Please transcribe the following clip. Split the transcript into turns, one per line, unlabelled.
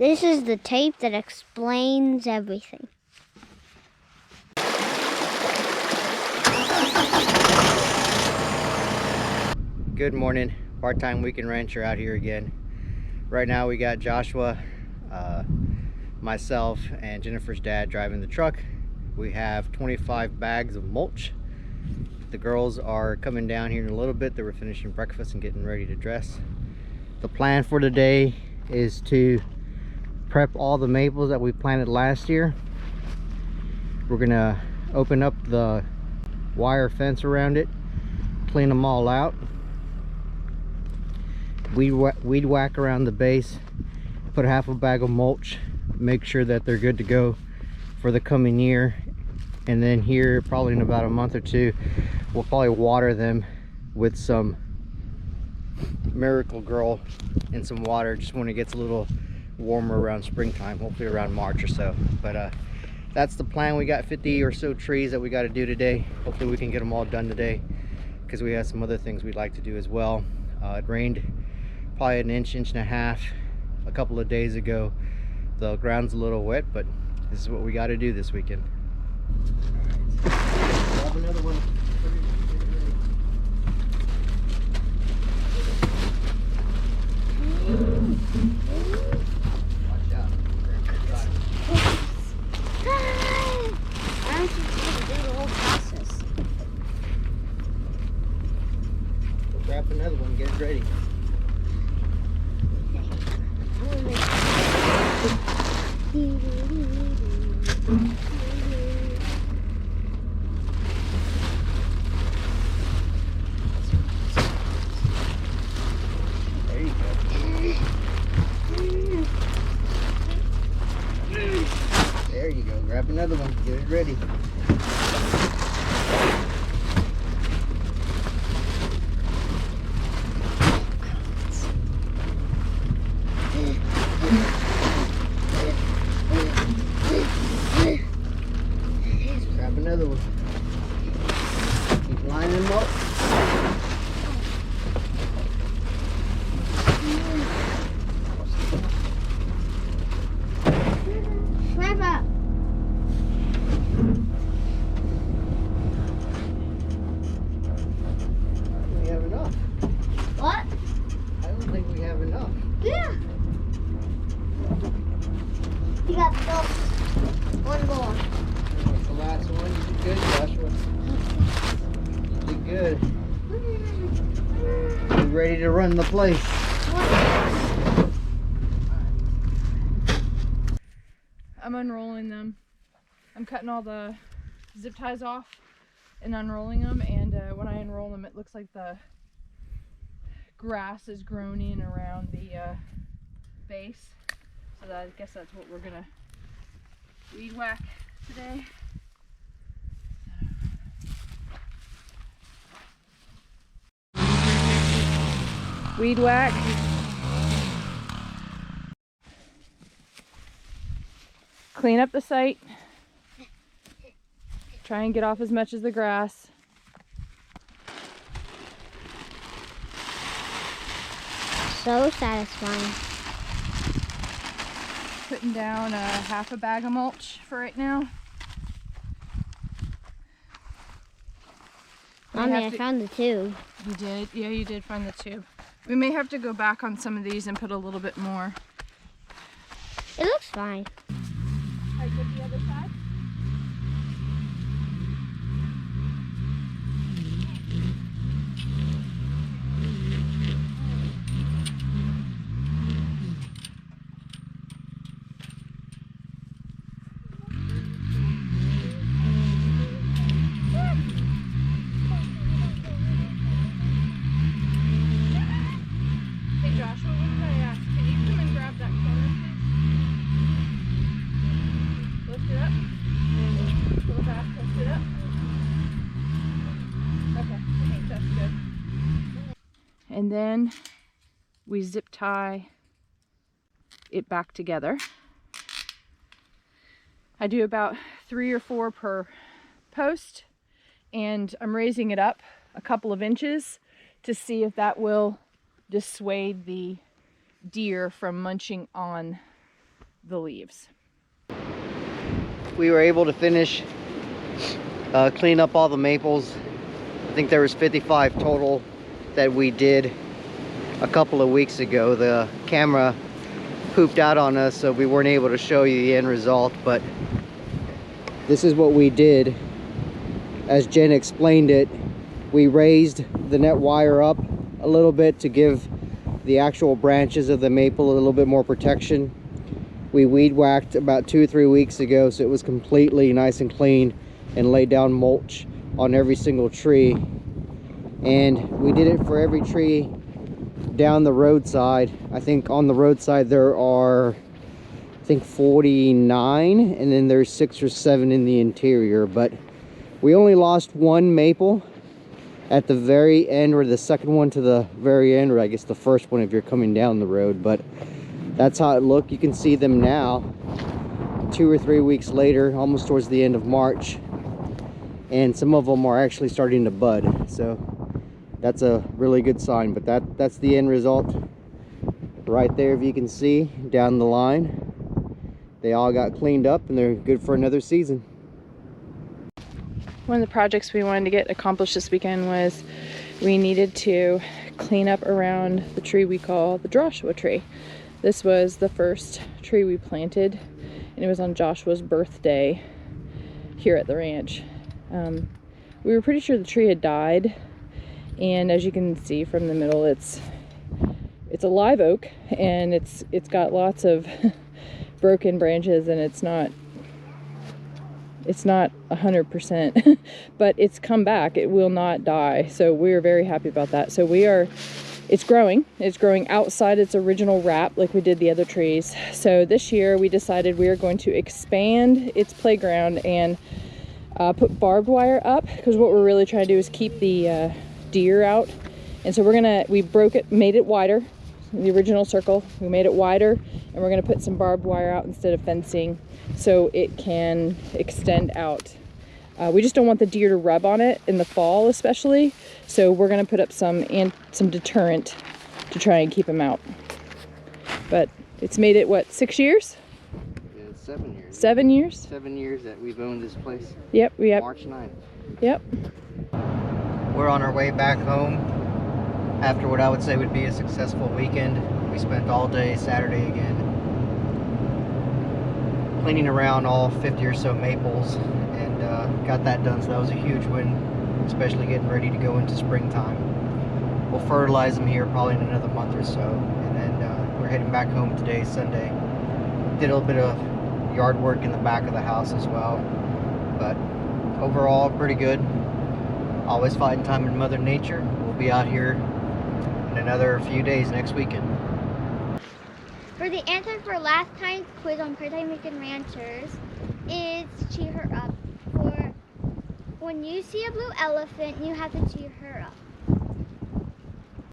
This is the tape that explains everything.
Good morning, part-time weekend rancher out here again. Right now we got Joshua, myself, and Jennifer's dad driving the truck. We have 25 bags of mulch. The girls are coming down here in a little bit. They were finishing breakfast and getting ready to dress. The plan for today is to prep all the maples that we planted last year. We're gonna open up the wire fence around it, clean them all out, weed whack around the base, put half a bag of mulch, make sure that they're good to go for the coming year. And then here, probably in about a month or two, we'll probably water them with some Miracle Girl and some water just when it gets a little warmer around springtime, hopefully around March or so. But that's the plan. We got 50 or so trees that we got to do today. Hopefully we can get them all done today, because we have some other things we'd like to do as well. It rained probably an inch and a half a couple of days ago. The ground's a little wet, but this is what we got to do this weekend. All right. Grab another one. Watch out.
I should do the whole process.
We'll grab another one, get it ready. There you go. There you go. Grab another one, get it ready. Grab another one. Keep lining them up.
Grab up.
We have enough.
What?
I don't think we have enough.
Yeah. You got still one more.
That's the last one. You did good, Joshua. You did good. You ready to run the place?
I'm unrolling them. I'm cutting all the zip ties off and unrolling them, and when I unroll them it looks like the grass is grown in around the base. So I guess that's what we're gonna weed whack today. Weed whack. Clean up the site. Try and get off as much as the grass.
So satisfying.
Putting down half a bag of mulch for right now.
Mommy, I found the tube.
You did? Yeah, you did find the tube. We may have to go back on some of these and put a little bit more.
It looks fine.
I get the other side? Hey Joshua, what did I ask? Can you come and grab that corner, please? Lift it up. Go back, lift it up. Okay, I think that's good. And then we zip tie it back together. I do about 3 or 4 per post, and I'm raising it up a couple of inches to see if that will dissuade the deer from munching on the leaves.
We were able to finish clean up all the maples. I think there was 55 total that we did a couple of weeks ago. The camera pooped out on us, so we weren't able to show you the end result, but this is what we did. As Jen explained it, we raised the net wire up a little bit to give the actual branches of the maple a little bit more protection. We weed whacked about 2 or 3 weeks ago, so it was completely nice and clean, and laid down mulch on every single tree. And we did it for every tree down the roadside. I think on the roadside there are, I think 49, and then there's 6 or 7 in the interior. But we only lost one maple at the very end, or the second one to the very end, or I guess the first one if you're coming down the road. But that's how it looked. You can see them now 2 or 3 weeks later, almost towards the end of March, and some of them are actually starting to bud, so that's a really good sign. But that's the end result right there. If you can see down the line, they all got cleaned up and they're good for another season.
One of the projects we wanted to get accomplished this weekend was we needed to clean up around the tree we call the Joshua tree. This was the first tree we planted, and it was on Joshua's birthday here at the ranch. We were pretty sure the tree had died, and as you can see from the middle, it's a live oak, and it's got lots of broken branches, and it's not 100%, but it's come back. It will not die, so we're very happy about that. So it's growing outside its original wrap like we did the other trees. So this year we decided we are going to expand its playground and put barbed wire up, because what we're really trying to do is keep the deer out. And so we broke it, made it wider, the original circle, we made it wider, and we're gonna put some barbed wire out instead of fencing so it can extend out. We just don't want the deer to rub on it in the fall especially, so we're gonna put up some deterrent to try and keep them out. But it's made it, what, 6 years?
Yeah, 7 years.
7 years?
7 years that we've owned this place.
Yep, we have.
March 9th.
Yep.
We're on our way back home after what I would say would be a successful weekend. We spent all day Saturday again cleaning around all 50 or so maples, and got that done. So that was a huge win, especially getting ready to go into springtime. We'll fertilize them here probably in another month or so, and then we're heading back home today, Sunday. Did a little bit of yard work in the back of the house as well, but overall pretty good. Always fighting time in Mother Nature. We'll be out here in another few days next weekend.
For the answer for last time's quiz on Part-Time Ranchers is cheer her up. For when you see a blue elephant, you have to cheer her up.